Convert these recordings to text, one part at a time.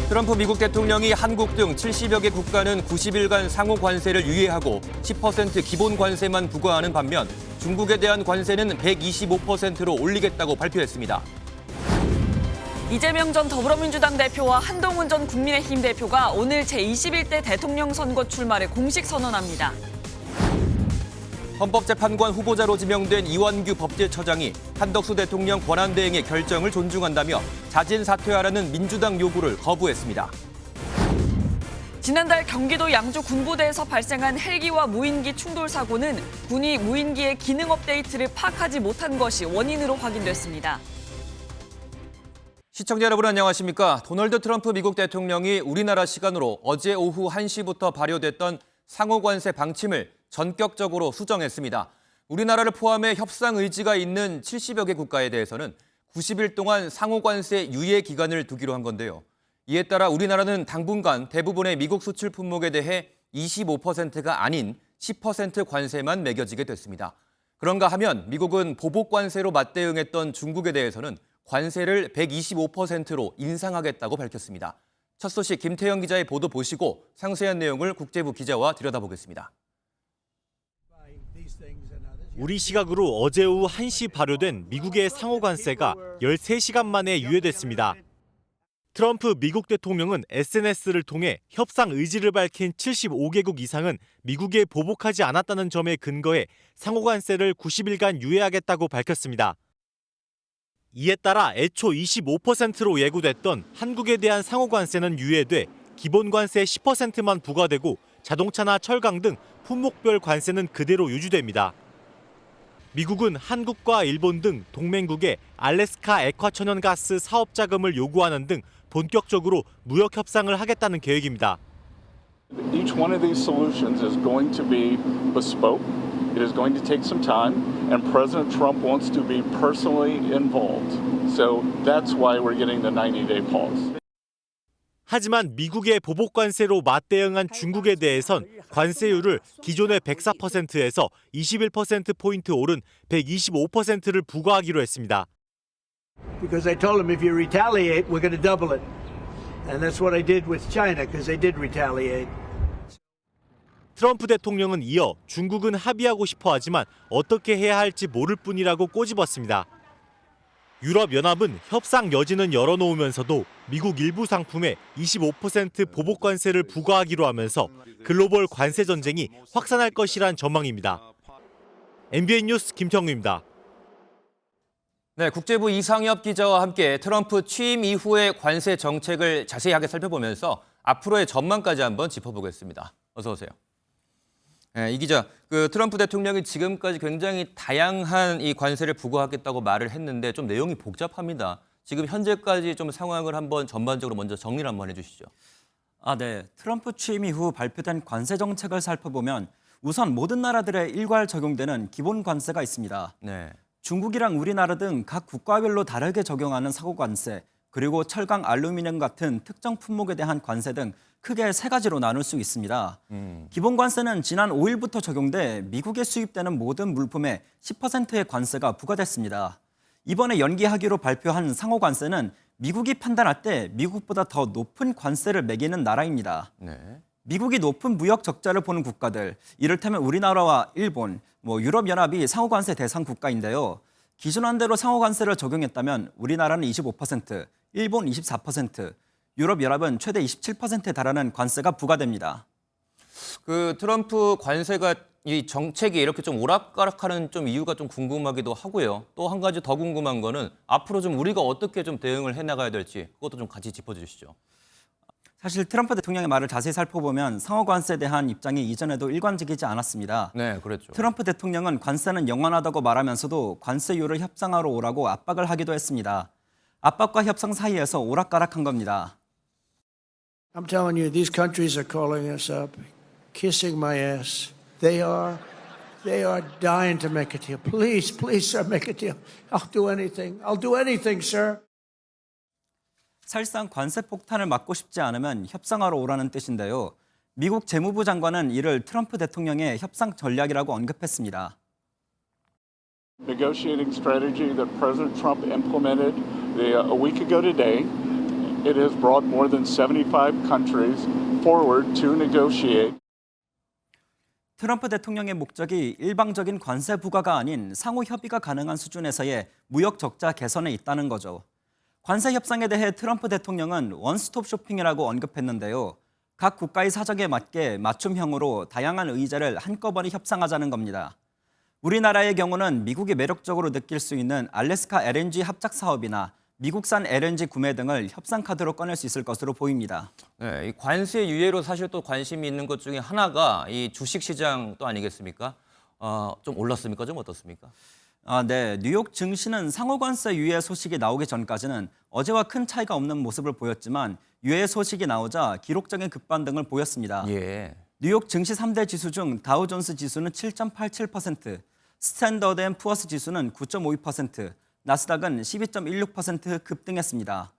트럼프 미국 대통령이 한국 등 70여 개 국가는 90일간 상호 관세를 유예하고 10% 기본 관세만 부과하는 반면 중국에 대한 관세는 125%로 올리겠다고 발표했습니다. 이재명 전 더불어민주당 대표와 한동훈 전 국민의힘 대표가 오늘 제21대 대통령 선거 출마를 공식 선언합니다. 헌법재판관 후보자로 지명된 이완규 법제처장이 한덕수 대통령 권한대행의 결정을 존중한다며 자진 사퇴하라는 민주당 요구를 거부했습니다. 지난달 경기도 양주 군부대에서 발생한 헬기와 무인기 충돌 사고는 군이 무인기의 기능 업데이트를 파악하지 못한 것이 원인으로 확인됐습니다. 시청자 여러분 안녕하십니까? 도널드 트럼프 미국 대통령이 우리나라 시간으로 어제 오후 1시부터 발효됐던 상호관세 방침을 전격적으로 수정했습니다. 우리나라를 포함해 협상 의지가 있는 70여 개 국가에 대해서는 90일 동안 상호관세 유예 기간을 두기로 한 건데요. 이에 따라 우리나라는 당분간 대부분의 미국 수출 품목에 대해 25%가 아닌 10% 관세만 매겨지게 됐습니다. 그런가 하면 미국은 보복 관세로 맞대응했던 중국에 대해서는 관세를 125%로 인상하겠다고 밝혔습니다. 첫 소식 김태형 기자의 보도 보시고 상세한 내용을 국제부 기자와 들여다보겠습니다. 우리 시각으로 어제 오후 1시 발효된 미국의 상호관세가 13시간 만에 유예됐습니다. 트럼프 미국 대통령은 SNS를 통해 협상 의지를 밝힌 75개국 이상은 미국에 보복하지 않았다는 점에 근거해 상호관세를 90일간 유예하겠다고 밝혔습니다. 이에 따라 애초 25%로 예고됐던 한국에 대한 상호관세는 유예돼 기본관세 10%만 부과되고 자동차나 철강 등 품목별 관세는 그대로 유지됩니다. 미국은 한국과 일본 등 동맹국에 알래스카 액화천연가스 사업 자금을 요구하는 등 본격적으로 무역 협상을 하겠다는 계획입니다. Each one of these solutions is going to be bespoke. It is going to take some time, and President Trump wants to be personally involved. So that's why we're getting the 90-day pause. 하지만 미국의 보복 관세로 맞대응한 중국에 대해선 관세율을 기존의 104%에서 21%포인트 오른 125%를 부과하기로 했습니다. Because I told them if you retaliate, we're going to double it. And that's what I did with China, because they did retaliate. 트럼프 대통령은 이어 중국은 합의하고 싶어 하지만 어떻게 해야 할지 모를 뿐이라고 꼬집었습니다. 유럽연합은 협상 여지는 열어놓으면서도 미국 일부 상품에 25% 보복 관세를 부과하기로 하면서 글로벌 관세 전쟁이 확산할 것이란 전망입니다. MBN 뉴스 김형우입니다. 네, 국제부 이상엽 기자와 함께 트럼프 취임 이후의 관세 정책을 자세하게 살펴보면서 앞으로의 전망까지 한번 짚어보겠습니다. 어서 오세요. 네, 이 기자, 트럼프 대통령이 지금까지 굉장히 다양한 이 관세를 부과하겠다고 말을 했는데 좀 내용이 복잡합니다. 지금 현재까지 좀 상황을 한번 전반적으로 먼저 정리를 한번 해주시죠. 네. 트럼프 취임 이후 발표된 관세 정책을 살펴보면 우선 모든 나라들의 일괄 적용되는 기본 관세가 있습니다. 네. 중국이랑 우리나라 등 각 국가별로 다르게 적용하는 사고 관세, 그리고 철강, 알루미늄 같은 특정 품목에 대한 관세 등 크게 세 가지로 나눌 수 있습니다. 기본 관세는 지난 5일부터 적용돼 미국에 수입되는 모든 물품에 10%의 관세가 부과됐습니다. 이번에 연기하기로 발표한 상호 관세는 미국이 판단할 때 미국보다 더 높은 관세를 매기는 나라입니다. 네. 미국이 높은 무역 적자를 보는 국가들, 이를테면 우리나라와 일본, 유럽연합이 상호 관세 대상 국가인데요. 기준안대로 상호 관세를 적용했다면 우리나라는 25%, 일본 24%, 유럽연합은 최대 27%에 달하는 관세가 부과됩니다. 트럼프 관세가 이 정책이 이렇게 좀 오락가락하는 좀 이유가 좀 궁금하기도 하고요. 또 한 가지 더 궁금한 거는 앞으로 좀 우리가 어떻게 좀 대응을 해나가야 될지 그것도 좀 같이 짚어주시죠. 사실 트럼프 대통령의 말을 자세히 살펴보면 상호 관세에 대한 입장이 이전에도 일관적이지 않았습니다. 네, 그렇죠. 트럼프 대통령은 관세는 영원하다고 말하면서도 관세율을 협상하러 오라고 압박을 하기도 했습니다. 압박과 협상 사이에서 오락가락한 겁니다. I'm telling you, these countries are calling us up, kissing my ass. They are dying to make a deal. Please, sir, make a deal. I'll do anything. I'll do anything, sir. 사실상 관세 폭탄을 막고 싶지 않으면 협상하러 오라는 뜻인데요. 미국 재무부 장관은 이를 트럼프 대통령의 협상 전략이라고 언급했습니다. Negotiating strategy that President Trump implemented a week ago today It has brought more than 75 countries forward to negotiate. 트럼프 대통령의 목적이 일방적인 관세 부과가 아닌 상호 협의가 가능한 수준에서의 무역 적자 개선에 있다는 거죠. 관세 협상에 대해 트럼프 대통령은 원스톱 쇼핑이라고 언급했는데요. 각 국가의 사정에 맞게 맞춤형으로 다양한 의제를 한꺼번에 협상하자는 겁니다. 우리나라의 경우는 미국이 매력적으로 느낄 수 있는 알래스카 LNG 합작 사업이나 미국산 LNG 구매 등을 협상 카드로 꺼낼 수 있을 것으로 보입니다. 네, 이 관세 유예로 사실 또 관심이 있는 것 중에 하나가 이 주식 시장 또 아니겠습니까? 좀 올랐습니까? 좀 어떻습니까? 네, 뉴욕 증시는 상호관세 유예 소식이 나오기 전까지는 어제와 큰 차이가 없는 모습을 보였지만 유예 소식이 나오자 기록적인 급반등을 보였습니다. 예. 뉴욕 증시 3대 지수 중 다우존스 지수는 7.87%, 스탠더드 앤 푸어스 지수는 9.52%, 나스닥은 12.16% 급등했습니다.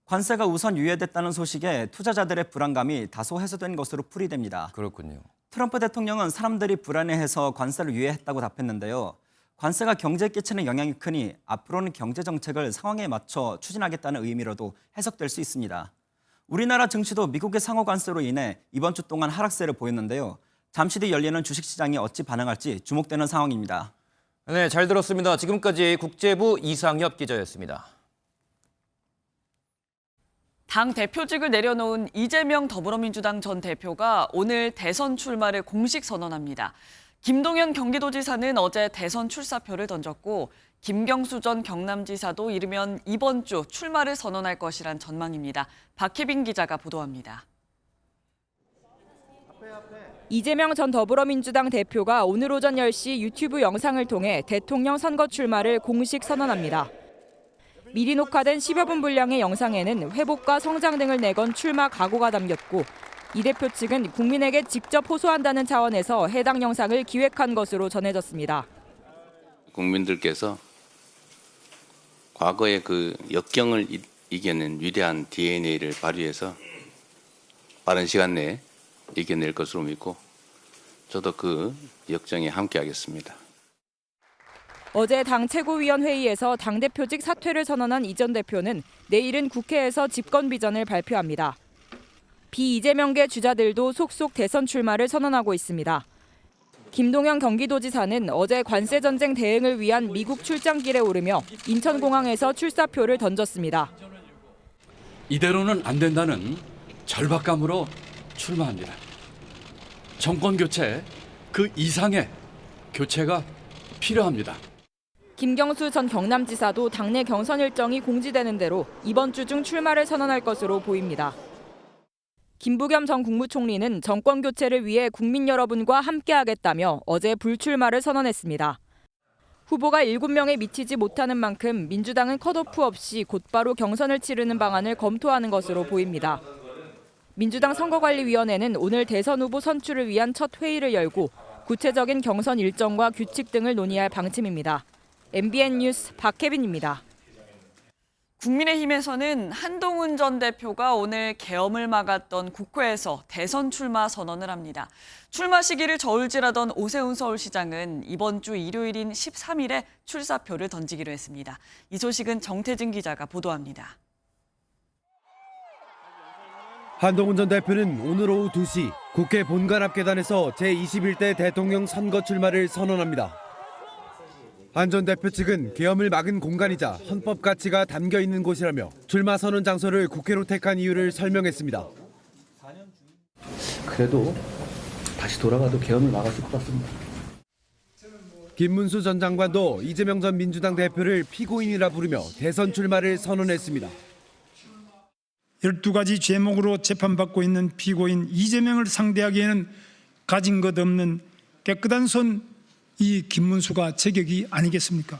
관세가 우선 유예됐다는 소식에 투자자들의 불안감이 다소 해소된 것으로 풀이됩니다. 그렇군요. 트럼프 대통령은 사람들이 불안해해서 관세를 유예했다고 답했는데요. 관세가 경제에 끼치는 영향이 크니 앞으로는 경제 정책을 상황에 맞춰 추진하겠다는 의미로도 해석될 수 있습니다. 우리나라 증시도 미국의 상호 관세로 인해 이번 주 동안 하락세를 보였는데요. 잠시 뒤 열리는 주식시장이 어찌 반응할지 주목되는 상황입니다. 네, 잘 들었습니다. 지금까지 국제부 이상엽 기자였습니다. 당 대표직을 내려놓은 이재명 더불어민주당 전 대표가 오늘 대선 출마를 공식 선언합니다. 김동연 경기도지사는 어제 대선 출사표를 던졌고 김경수 전 경남지사도 이르면 이번 주 출마를 선언할 것이란 전망입니다. 박혜빈 기자가 보도합니다. 이재명 전 더불어민주당 대표가 오늘 오전 10시 유튜브 영상을 통해 대통령 선거 출마를 공식 선언합니다. 미리 녹화된 10여 분 분량의 영상에는 회복과 성장 등을 내건 출마 각오가 담겼고 이 대표 측은 국민에게 직접 호소한다는 차원에서 해당 영상을 기획한 것으로 전해졌습니다. 국민들께서 과거의 그 역경을 이겨낸 위대한 DNA를 발휘해서 빠른 시간 내에 이겨낼 것으로 믿고 저도 그 역정에 함께하겠습니다. 어제 당 최고위원회의에서 당대표직 사퇴를 선언한 이 전 대표는 내일은 국회에서 집권 비전을 발표합니다. 비이재명계 주자들도 속속 대선 출마를 선언하고 있습니다. 김동연 경기도지사는 어제 관세 전쟁 대응을 위한 미국 출장길에 오르며 인천공항에서 출사표를 던졌습니다. 이대로는 안 된다는 절박감으로 출마합니다. 정권 교체, 그 이상의 교체가 필요합니다. 김경수 전 경남지사도 당내 경선 일정이 공지되는 대로 이번 주 중 출마를 선언할 것으로 보입니다. 김부겸 전 국무총리는 정권 교체를 위해 국민 여러분과 함께하겠다며 어제 불출마를 선언했습니다. 후보가 7명에 미치지 못하는 만큼 민주당은 컷오프 없이 곧바로 경선을 치르는 방안을 검토하는 것으로 보입니다. 민주당 선거관리위원회는 오늘 대선 후보 선출을 위한 첫 회의를 열고 구체적인 경선 일정과 규칙 등을 논의할 방침입니다. MBN 뉴스 박혜빈입니다. 국민의힘에서는 한동훈 전 대표가 오늘 계엄을 막았던 국회에서 대선 출마 선언을 합니다. 출마 시기를 저울질하던 오세훈 서울시장은 이번 주 일요일인 13일에 출사표를 던지기로 했습니다. 이 소식은 정태진 기자가 보도합니다. 한동훈 전 대표는 오늘 오후 2시 국회 본관 앞 계단에서 제21대 대통령 선거 출마를 선언합니다. 한 전 대표 측은 계엄을 막은 공간이자 헌법 가치가 담겨 있는 곳이라며 출마 선언 장소를 국회로 택한 이유를 설명했습니다. 그래도 다시 돌아가도 계엄을 막았을 것 같습니다. 김문수 전 장관도 이재명 전 민주당 대표를 피고인이라 부르며 대선 출마를 선언했습니다. 12가지 죄목으로 재판받고 있는 피고인 이재명을 상대하기에는 가진 것 없는 깨끗한 손 이 김문수가 제격이 아니겠습니까?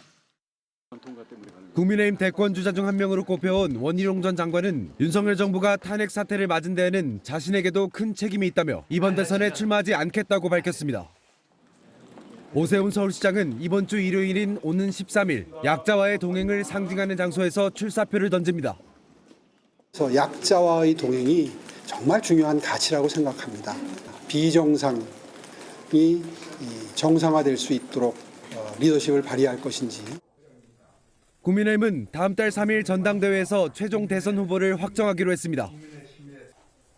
국민의힘 대권 주자 중 한 명으로 꼽혀온 원희룡 전 장관은 윤석열 정부가 탄핵 사태를 맞은 데에는 자신에게도 큰 책임이 있다며 이번 대선에 출마하지 않겠다고 밝혔습니다. 오세훈 서울시장은 이번 주 일요일인 오는 13일 약자와의 동행을 상징하는 장소에서 출사표를 던집니다. 그래서 약자와의 동행이 정말 중요한 가치라고 생각합니다. 비정상이 정상화될 수 있도록 리더십을 발휘할 것인지. 국민의힘은 다음 달 3일 전당대회에서 최종 대선 후보를 확정하기로 했습니다.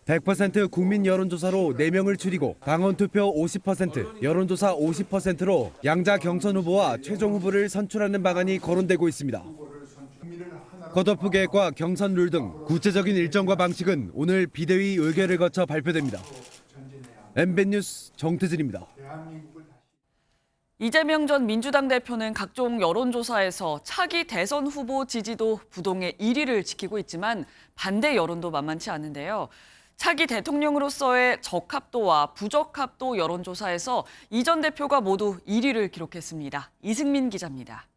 100% 국민 여론조사로 4명을 추리고 당원 투표 50%, 여론조사 50%로 양자 경선 후보와 최종 후보를 선출하는 방안이 거론되고 있습니다. 컷오프 계획과 경선 룰 등 구체적인 일정과 방식은 오늘 비대위 의결을 거쳐 발표됩니다. MBN 뉴스 정태진입니다. 이재명 전 민주당 대표는 각종 여론조사에서 차기 대선 후보 지지도 부동의 1위를 지키고 있지만 반대 여론도 만만치 않은데요. 차기 대통령으로서의 적합도와 부적합도 여론조사에서 이 전 대표가 모두 1위를 기록했습니다. 이승민 기자입니다.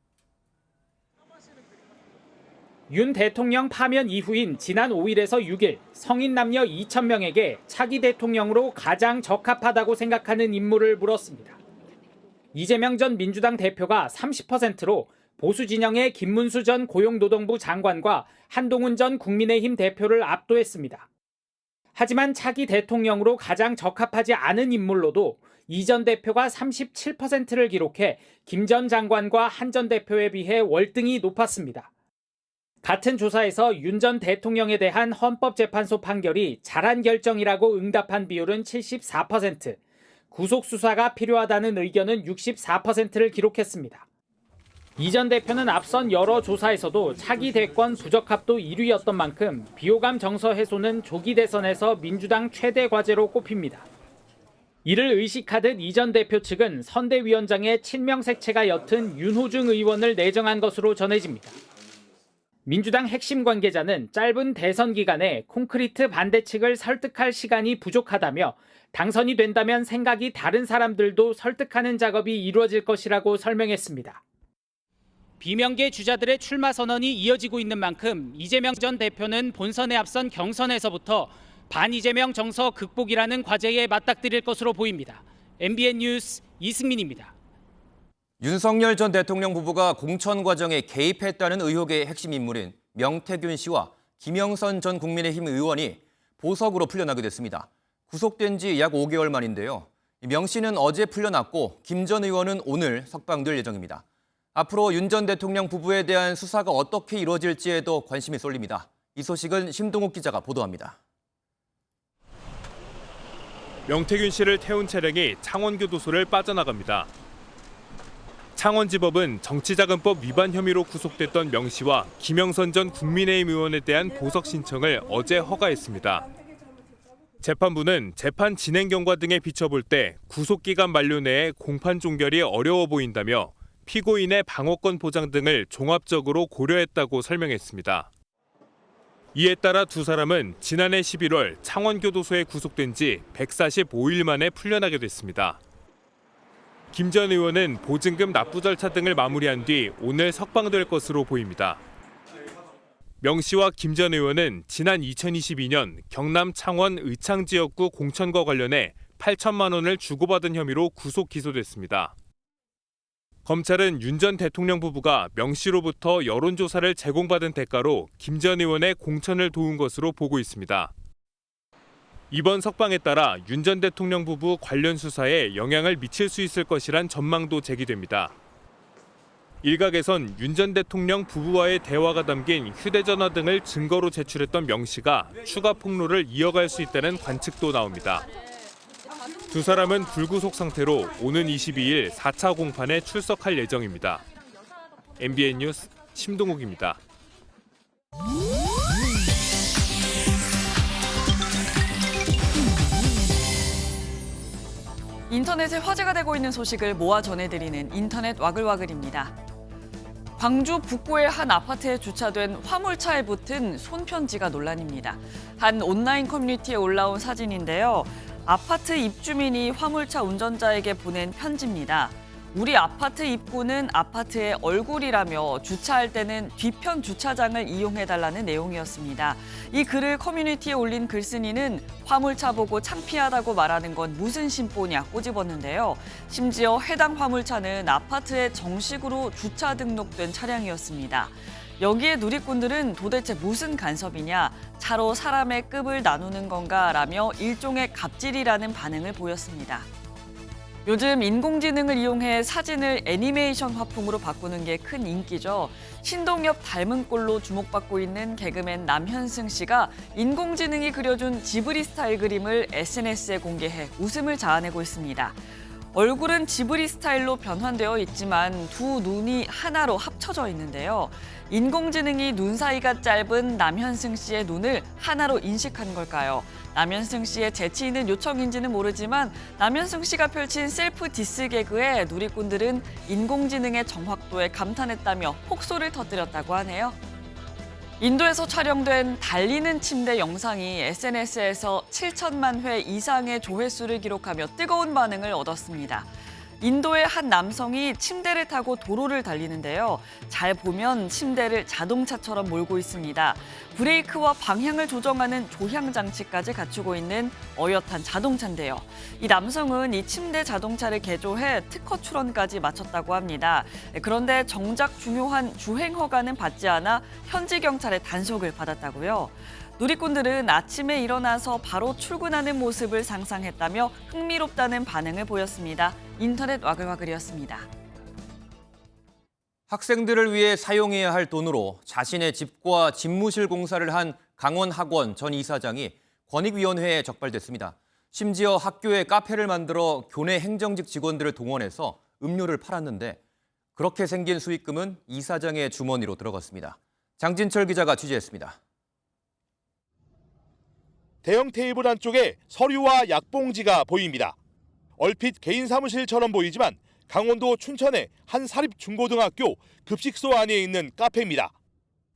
윤 대통령 파면 이후인 지난 5일에서 6일 성인 남녀 2,000명에게 차기 대통령으로 가장 적합하다고 생각하는 인물을 물었습니다. 이재명 전 민주당 대표가 30%로 보수 진영의 김문수 전 고용노동부 장관과 한동훈 전 국민의힘 대표를 압도했습니다. 하지만 차기 대통령으로 가장 적합하지 않은 인물로도 이 전 대표가 37%를 기록해 김 전 장관과 한 전 대표에 비해 월등히 높았습니다. 같은 조사에서 윤 전 대통령에 대한 헌법재판소 판결이 잘한 결정이라고 응답한 비율은 74%, 구속수사가 필요하다는 의견은 64%를 기록했습니다. 이 전 대표는 앞선 여러 조사에서도 차기 대권 부적합도 1위였던 만큼 비호감 정서 해소는 조기 대선에서 민주당 최대 과제로 꼽힙니다. 이를 의식하듯 이 전 대표 측은 선대위원장에 친명 색채가 옅은 윤호중 의원을 내정한 것으로 전해집니다. 민주당 핵심 관계자는 짧은 대선 기간에 콘크리트 반대 측을 설득할 시간이 부족하다며 당선이 된다면 생각이 다른 사람들도 설득하는 작업이 이루어질 것이라고 설명했습니다. 비명계 주자들의 출마 선언이 이어지고 있는 만큼 이재명 전 대표는 본선에 앞선 경선에서부터 반이재명 정서 극복이라는 과제에 맞닥뜨릴 것으로 보입니다. MBN 뉴스 이승민입니다. 윤석열 전 대통령 부부가 공천 과정에 개입했다는 의혹의 핵심 인물인 명태균 씨와 김영선 전 국민의힘 의원이 보석으로 풀려나게 됐습니다. 구속된 지 약 5개월 만인데요. 명 씨는 어제 풀려났고 김 전 의원은 오늘 석방될 예정입니다. 앞으로 윤 전 대통령 부부에 대한 수사가 어떻게 이루어질지에도 관심이 쏠립니다. 이 소식은 심동욱 기자가 보도합니다. 명태균 씨를 태운 차량이 창원교도소를 빠져나갑니다. 창원지법은 정치자금법 위반 혐의로 구속됐던 명 씨와 김영선 전 국민의힘 의원에 대한 보석 신청을 어제 허가했습니다. 재판부는 재판 진행 경과 등에 비춰볼 때 구속기간 만료 내에 공판 종결이 어려워 보인다며 피고인의 방어권 보장 등을 종합적으로 고려했다고 설명했습니다. 이에 따라 두 사람은 지난해 11월 창원교도소에 구속된 지 145일 만에 풀려나게 됐습니다. 김 전 의원은 보증금 납부 절차 등을 마무리한 뒤 오늘 석방될 것으로 보입니다. 명 씨와 김 전 의원은 지난 2022년 경남 창원 의창 지역구 공천과 관련해 8천만 원을 주고받은 혐의로 구속 기소됐습니다. 검찰은 윤 전 대통령 부부가 명 씨로부터 여론조사를 제공받은 대가로 김 전 의원의 공천을 도운 것으로 보고 있습니다. 이번 석방에 따라 윤 전 대통령 부부 관련 수사에 영향을 미칠 수 있을 것이란 전망도 제기됩니다. 일각에선 윤 전 대통령 부부와의 대화가 담긴 휴대전화 등을 증거로 제출했던 명 씨가 추가 폭로를 이어갈 수 있다는 관측도 나옵니다. 두 사람은 불구속 상태로 오는 22일 4차 공판에 출석할 예정입니다. MBN 뉴스 심동욱입니다. 인터넷에 화제가 되고 있는 소식을 모아 전해드리는 인터넷 와글와글입니다. 광주 북구의 한 아파트에 주차된 화물차에 붙은 손편지가 논란입니다. 한 온라인 커뮤니티에 올라온 사진인데요. 아파트 입주민이 화물차 운전자에게 보낸 편지입니다. 우리 아파트 입구는 아파트의 얼굴이라며 주차할 때는 뒤편 주차장을 이용해달라는 내용이었습니다. 이 글을 커뮤니티에 올린 글쓴이는 화물차 보고 창피하다고 말하는 건 무슨 심보냐 꼬집었는데요. 심지어 해당 화물차는 아파트에 정식으로 주차 등록된 차량이었습니다. 여기에 누리꾼들은 도대체 무슨 간섭이냐, 차로 사람의 급을 나누는 건가라며 일종의 갑질이라는 반응을 보였습니다. 요즘 인공지능을 이용해 사진을 애니메이션 화풍으로 바꾸는 게 큰 인기죠. 신동엽 닮은 꼴로 주목받고 있는 개그맨 남현승 씨가 인공지능이 그려준 지브리 스타일 그림을 SNS에 공개해 웃음을 자아내고 있습니다. 얼굴은 지브리 스타일로 변환되어 있지만 두 눈이 하나로 합쳐져 있는데요. 인공지능이 눈 사이가 짧은 남현승 씨의 눈을 하나로 인식한 걸까요? 남현승 씨의 재치 있는 요청인지는 모르지만 남현승 씨가 펼친 셀프 디스 개그에 누리꾼들은 인공지능의 정확도에 감탄했다며 폭소를 터뜨렸다고 하네요. 인도에서 촬영된 달리는 침대 영상이 SNS에서 7천만 회 이상의 조회수를 기록하며 뜨거운 반응을 얻었습니다. 인도의 한 남성이 침대를 타고 도로를 달리는데요. 잘 보면 침대를 자동차처럼 몰고 있습니다. 브레이크와 방향을 조정하는 조향 장치까지 갖추고 있는 어엿한 자동차인데요. 이 남성은 이 침대 자동차를 개조해 특허 출원까지 마쳤다고 합니다. 그런데 정작 중요한 주행 허가는 받지 않아 현지 경찰의 단속을 받았다고요. 누리꾼들은 아침에 일어나서 바로 출근하는 모습을 상상했다며 흥미롭다는 반응을 보였습니다. 인터넷 와글와글이었습니다. 학생들을 위해 사용해야 할 돈으로 자신의 집과 집무실 공사를 한 강원학원 전 이사장이 권익위원회에 적발됐습니다. 심지어 학교에 카페를 만들어 교내 행정직 직원들을 동원해서 음료를 팔았는데 그렇게 생긴 수익금은 이사장의 주머니로 들어갔습니다. 장진철 기자가 취재했습니다. 대형 테이블 안쪽에 서류와 약봉지가 보입니다. 얼핏 개인 사무실처럼 보이지만 강원도 춘천의 한 사립중고등학교 급식소 안에 있는 카페입니다.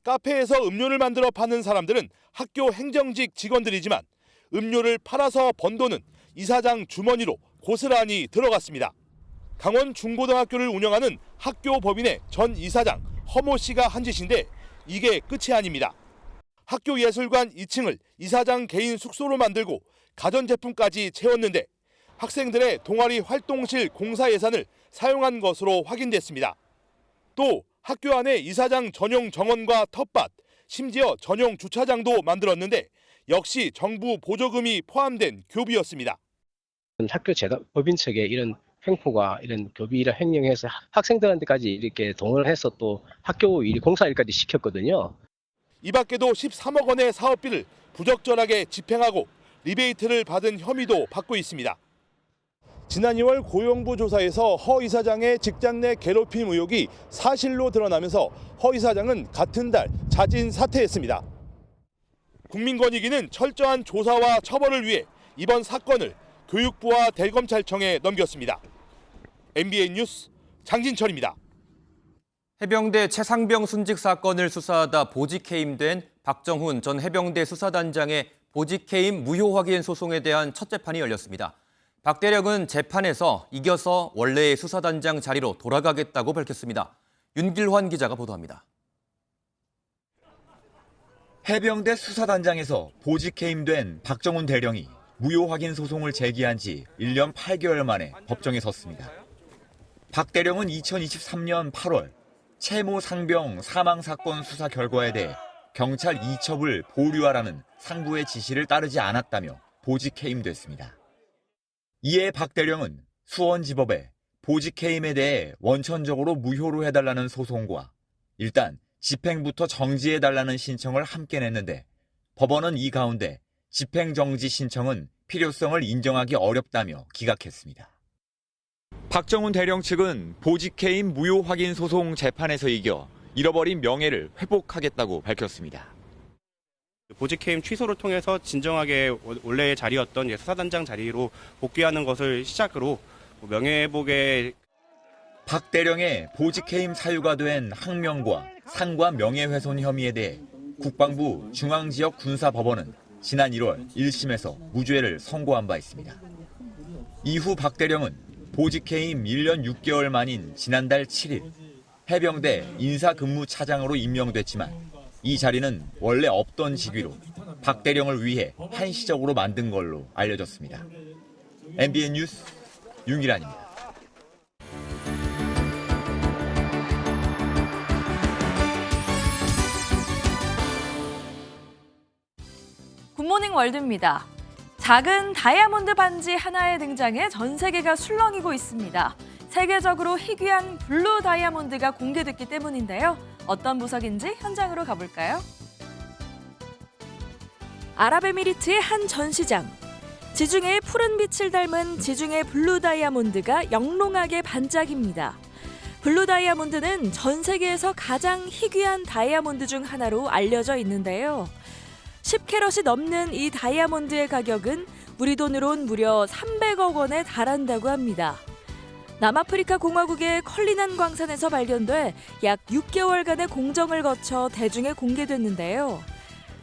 카페에서 음료를 만들어 파는 사람들은 학교 행정직 직원들이지만 음료를 팔아서 번 돈은 이사장 주머니로 고스란히 들어갔습니다. 강원 중고등학교를 운영하는 학교 법인의 전 이사장 허모 씨가 한 짓인데 이게 끝이 아닙니다. 학교 예술관 2층을 이사장 개인 숙소로 만들고 가전제품까지 채웠는데 학생들의 동아리 활동실 공사 예산을 사용한 것으로 확인됐습니다. 또 학교 안에 이사장 전용 정원과 텃밭, 심지어 전용 주차장도 만들었는데 역시 정부 보조금이 포함된 교비였습니다. 학교 법인 측의 이런 횡포가 이런 교비를 횡령해서 학생들한테까지 이렇게 동원을 해서 또 학교 공사일까지 시켰거든요. 이 밖에도 13억 원의 사업비를 부적절하게 집행하고 리베이트를 받은 혐의도 받고 있습니다. 지난 2월 고용부 조사에서 허 이사장의 직장 내 괴롭힘 의혹이 사실로 드러나면서 허 이사장은 같은 달 자진 사퇴했습니다. 국민권익위는 철저한 조사와 처벌을 위해 이번 사건을 교육부와 대검찰청에 넘겼습니다. MBN 뉴스 장진철입니다. 해병대 최상병 순직 사건을 수사하다 보직해임된 박정훈 전 해병대 수사단장의 보직해임 무효 확인 소송에 대한 첫 재판이 열렸습니다. 박 대령은 재판에서 이겨서 원래의 수사단장 자리로 돌아가겠다고 밝혔습니다. 윤길환 기자가 보도합니다. 해병대 수사단장에서 보직해임된 박정훈 대령이 무효 확인 소송을 제기한 지 1년 8개월 만에 법정에 섰습니다. 박 대령은 2023년 8월 채모 상병 사망 사건 수사 결과에 대해 경찰 이첩을 보류하라는 상부의 지시를 따르지 않았다며 보직해임됐습니다. 이에 박 대령은 수원지법에 보직해임에 대해 원천적으로 무효로 해달라는 소송과 일단 집행부터 정지해달라는 신청을 함께 냈는데 법원은 이 가운데 집행정지 신청은 필요성을 인정하기 어렵다며 기각했습니다. 박정훈 대령 측은 보직해임 무효 확인 소송 재판에서 이겨 잃어버린 명예를 회복하겠다고 밝혔습니다. 보직해임 취소를 통해서 진정하게 원래의 자리였던 수사단장 자리로 복귀하는 것을 시작으로 명예회복에 박 대령의 보직해임 사유가 된 항명과 상과 명예훼손 혐의에 대해 국방부 중앙지역 군사법원은 지난 1월 1심에서 무죄를 선고한 바 있습니다. 이후 박 대령은 보직해임 1년 6개월 만인 지난달 7일 해병대 인사근무차장으로 임명됐지만 이 자리는 원래 없던 직위로 박 대령을 위해 한시적으로 만든 걸로 알려졌습니다. MBN 뉴스 윤기란입니다. 굿모닝 월드입니다. 작은 다이아몬드 반지 하나에 등장해 전 세계가 술렁이고 있습니다. 세계적으로 희귀한 블루 다이아몬드가 공개됐기 때문인데요. 어떤 보석인지 현장으로 가볼까요? 아랍에미리트의 한 전시장. 지중해의 푸른 빛을 닮은 지중해 블루 다이아몬드가 영롱하게 반짝입니다. 블루 다이아몬드는 전 세계에서 가장 희귀한 다이아몬드 중 하나로 알려져 있는데요. 10캐럿이 넘는 이 다이아몬드의 가격은 우리 돈으론 무려 300억 원에 달한다고 합니다. 남아프리카 공화국의 컬리난 광산에서 발견돼 약 6개월간의 공정을 거쳐 대중에 공개됐는데요.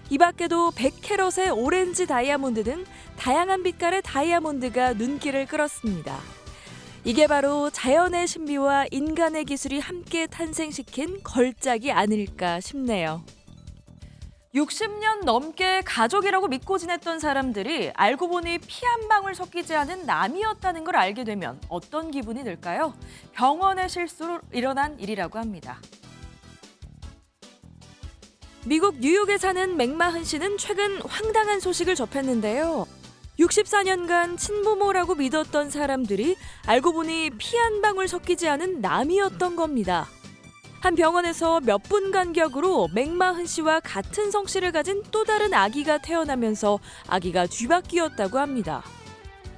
이 밖에도 100캐럿의 오렌지 다이아몬드 등 다양한 빛깔의 다이아몬드가 눈길을 끌었습니다. 이게 바로 자연의 신비와 인간의 기술이 함께 탄생시킨 걸작이 아닐까 싶네요. 60년 넘게 가족이라고 믿고 지냈던 사람들이 알고 보니 피 한 방울 섞이지 않은 남이었다는 걸 알게 되면 어떤 기분이 들까요? 병원의 실수로 일어난 일이라고 합니다. 미국 뉴욕에 사는 맥마흔 씨는 최근 황당한 소식을 접했는데요. 64년간 친부모라고 믿었던 사람들이 알고 보니 피 한 방울 섞이지 않은 남이었던 겁니다. 한 병원에서 몇 분 간격으로 맥마흔 씨와 같은 성씨를 가진 또 다른 아기가 태어나면서 아기가 뒤바뀌었다고 합니다.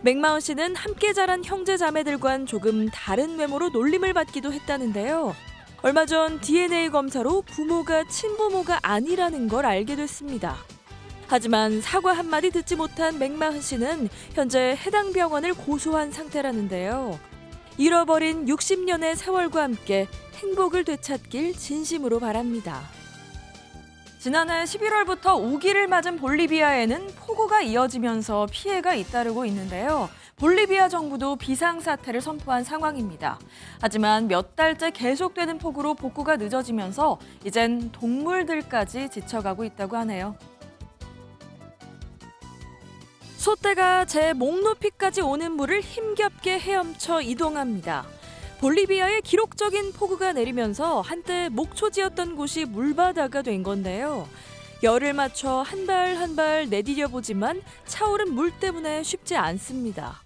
맥마흔 씨는 함께 자란 형제 자매들과는 조금 다른 외모로 놀림을 받기도 했다는데요. 얼마 전 DNA 검사로 부모가 친부모가 아니라는 걸 알게 됐습니다. 하지만 사과 한마디 듣지 못한 맥마흔 씨는 현재 해당 병원을 고소한 상태라는데요. 잃어버린 60년의 세월과 함께 행복을 되찾길 진심으로 바랍니다. 지난해 11월부터 우기를 맞은 볼리비아에는 폭우가 이어지면서 피해가 잇따르고 있는데요. 볼리비아 정부도 비상사태를 선포한 상황입니다. 하지만 몇 달째 계속되는 폭우로 복구가 늦어지면서 이젠 동물들까지 지쳐가고 있다고 하네요. 소떼가 제 목 높이까지 오는 물을 힘겹게 헤엄쳐 이동합니다. 볼리비아의 기록적인 폭우가 내리면서 한때 목초지였던 곳이 물바다가 된 건데요. 열을 맞춰 한 발 한 발 내디뎌보지만 차오른 물 때문에 쉽지 않습니다.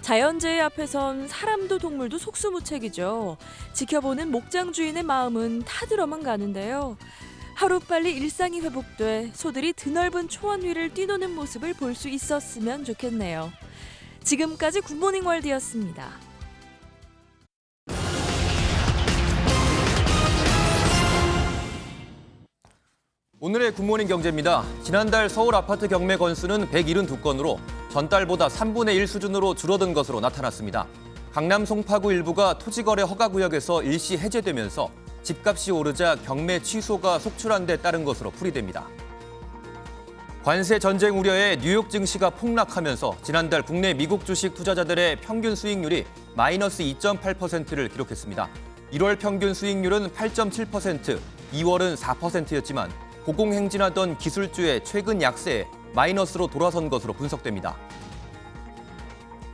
자연재해 앞에선 사람도 동물도 속수무책이죠. 지켜보는 목장 주인의 마음은 타들어만 가는데요. 하루빨리 일상이 회복돼 소들이 드넓은 초원 위를 뛰노는 모습을 볼 수 있었으면 좋겠네요. 지금까지 굿모닝 월드였습니다. 오늘의 굿모닝 경제입니다. 지난달 서울 아파트 경매 건수는 172건으로 전달보다 3분의 1 수준으로 줄어든 것으로 나타났습니다. 강남 송파구 일부가 토지거래 허가구역에서 일시 해제되면서 집값이 오르자 경매 취소가 속출한 데 따른 것으로 풀이됩니다. 관세 전쟁 우려에 뉴욕 증시가 폭락하면서 지난달 국내 미국 주식 투자자들의 평균 수익률이 마이너스 2.8%를 기록했습니다. 1월 평균 수익률은 8.7%, 2월은 4%였지만 고공행진하던 기술주의 최근 약세에 마이너스로 돌아선 것으로 분석됩니다.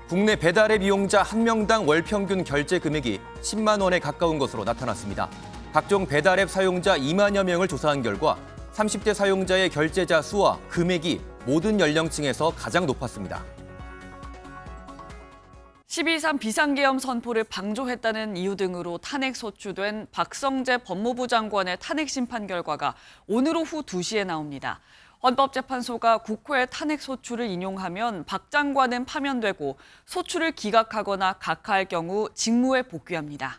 국내 배달앱 이용자 1명당 월 평균 결제 금액이 10만 원에 가까운 것으로 나타났습니다. 각종 배달앱 사용자 2만여 명을 조사한 결과 30대 사용자의 결제자 수와 금액이 모든 연령층에서 가장 높았습니다. 12.3 비상계엄 선포를 방조했다는 이유 등으로 탄핵 소추된 박성재 법무부 장관의 탄핵 심판 결과가 오늘 오후 2시에 나옵니다. 헌법재판소가 국회 탄핵 소추를 인용하면 박 장관은 파면되고 소추를 기각하거나 각하할 경우 직무에 복귀합니다.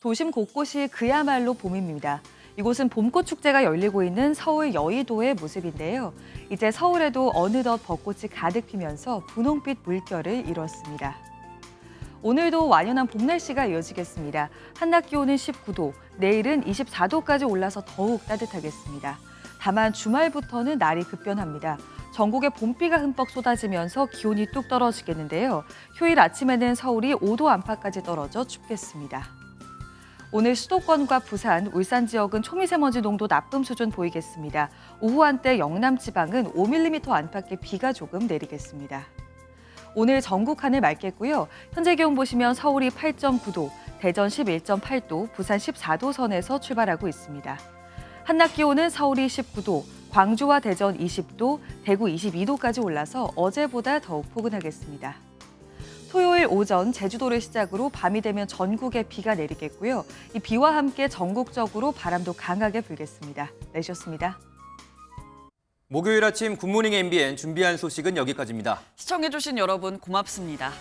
도심 곳곳이 그야말로 봄입니다. 이곳은 봄꽃 축제가 열리고 있는 서울 여의도의 모습인데요. 이제 서울에도 어느덧 벚꽃이 가득 피면서 분홍빛 물결을 이뤘습니다. 오늘도 완연한 봄 날씨가 이어지겠습니다. 한낮 기온은 19도, 내일은 24도까지 올라서 더욱 따뜻하겠습니다. 다만 주말부터는 날이 급변합니다. 전국에 봄비가 흠뻑 쏟아지면서 기온이 뚝 떨어지겠는데요. 휴일 아침에는 서울이 5도 안팎까지 떨어져 춥겠습니다. 오늘 수도권과 부산, 울산 지역은 초미세먼지 농도 나쁨 수준 보이겠습니다. 오후 한때 영남 지방은 5mm 안팎의 비가 조금 내리겠습니다. 오늘 전국 하늘 맑겠고요. 현재 기온 보시면 서울이 8.9도, 대전 11.8도, 부산 14도 선에서 출발하고 있습니다. 한낮 기온은 서울이 19도, 광주와 대전 20도, 대구 22도까지 올라서 어제보다 더욱 포근하겠습니다. 토요일 오전 제주도를 시작으로 밤이 되면 전국에 비가 내리겠고요. 이 비와 함께 전국적으로 바람도 강하게 불겠습니다. 내셨습니다. 목요일 아침 굿모닝 MBN 준비한 소식은 여기까지입니다. 시청해주신 여러분 고맙습니다.